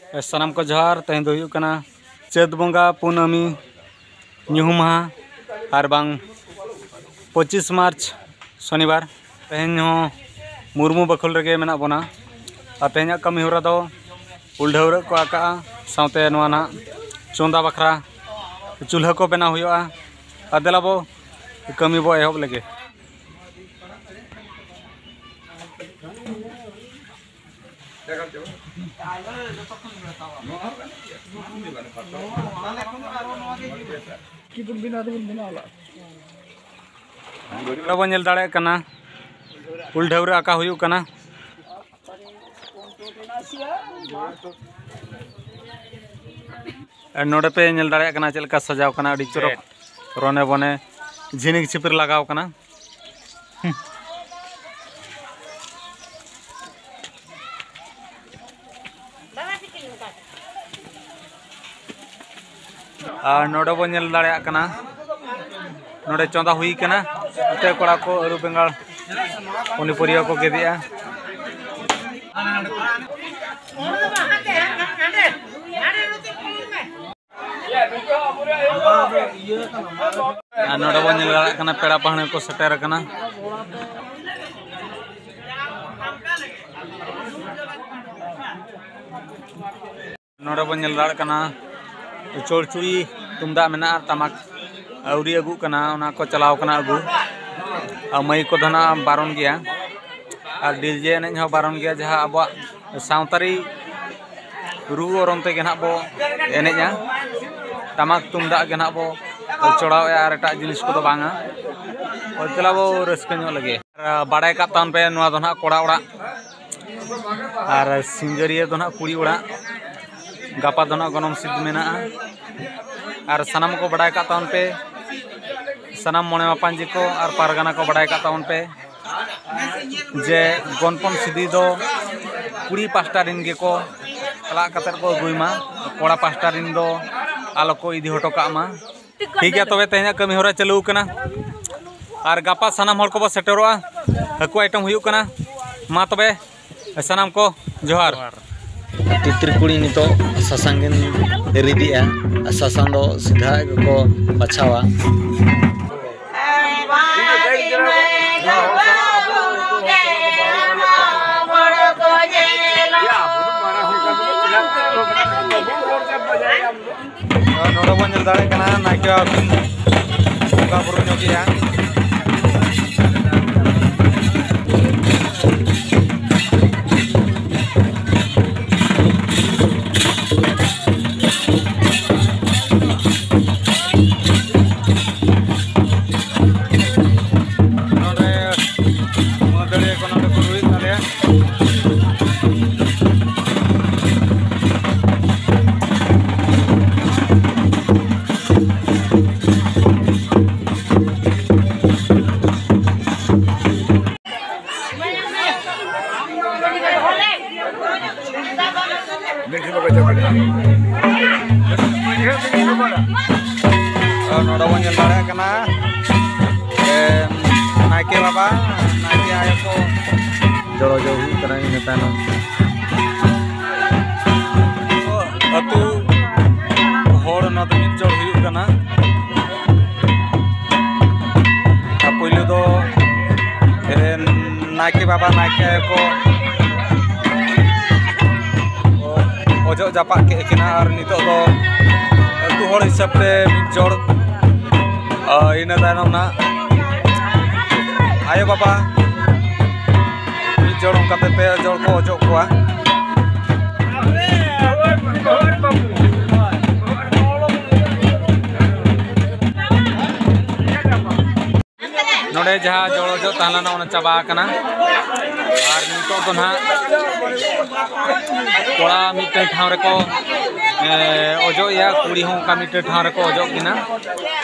सानाम को जोहार तेहन दो हुयुग कना चैत बंगा पूनमी ᱧᱩᱦᱩᱢ माहा और बांग 25 मार्च शनिवार तेहन मुर्मू बखोल रेगे मेना बोना और तेहन कमी होरा दो उल्ढावरा को आका साउते नवा ना चोंदा बखरा चूल्हा को बना हुआ अदेला बो कमी बो एहब लगे बन नेल दाड़े कना उल्ढावरा आका हुयुग कना नोडे पे नेल दाड़े कना चेल का सजाव कना अड़ी चोरक रोने बने झिनिक छिपिर लगाव कना नोडे बन नेल दाड़े कना नोडे चोंदा हुई कना ते कोड़ा को अरु बेंगाल उनी परिया को गेदिया नोडे बन नेल दाड़े कना पेड़ा पहने को सेटेर कना नोडे बन नेल दाड़े कना चोरचुरी तुमदा मेना तमाक आउरी अगु कना ओना को चलाव कना अगु मई को धना बारन गया और डीजे एनेज हो बारन गया जहाँ अब सावतारी रू ओरम ते गेना बो एनेजा तमाक तुमदा गेना बो चढ़ाव और एटा जिनिस को बांगा चला बो रस्क लगे बाड़ाय का तान पे नवा धना कोड़ा ओड़ा और सिंगरिया धना कुड़ी ओड़ा गापा धना गनम सिद्ध मेना और सनाम को बड़ाय का तान पे सनाम मोने मापांजी को और पारगाना को बड़ाय का तान पे जे गनपन सिद्धि दो कुड़ी पास्टा दिन गे को चला कतर को गुइमा कोड़ा पास्टा दिन दो आलो को इदी हटो कामा ठीक है तबे तेहना कमी होरा चालू कना और गापा सनाम हर को बो सेटरोआ हकु आइटम हुयु कना मा तबे सनाम को जोहार तित्री कुड़ी नितो सासांगिन रिदिया सासांग दो सीधा को बचावा नोडे बन नेल दाड़े कना नाइका बंगा बुरु ᱧᱚᱜᱤया नोडे बन नेल दाड़े कना नाइके बाबा नाइके आयो को जड़ो जो हुई कना इन तानो अतु होड़ नद मिट जड़ हुई कना पहले दो नाइके बाबा नाइके आयो को ओजो जापा के किना और नितो दो अतु होड़ हिसाब ते मिट जड़ इन तायनम ना आयो बाबा मिट जड़ ओंकाते पे जड़ को ओजो कोआ नोडे जहाँ जड़ ओजो ताहलाना ओना चाबा कना और नितो तो ना कोड़ा मिटे ठाव रेको ओजो या कुड़ी हों का मिटे ठाव रेको ओजो किना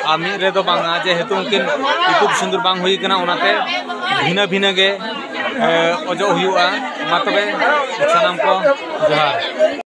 आ मिट रे दो बांगा जे हेतु उनकिन इतुब सिंदूर बांग हुई कना ओनाते भिना भिना गे ओजो हुआ मा तबे सनाम को जोहार।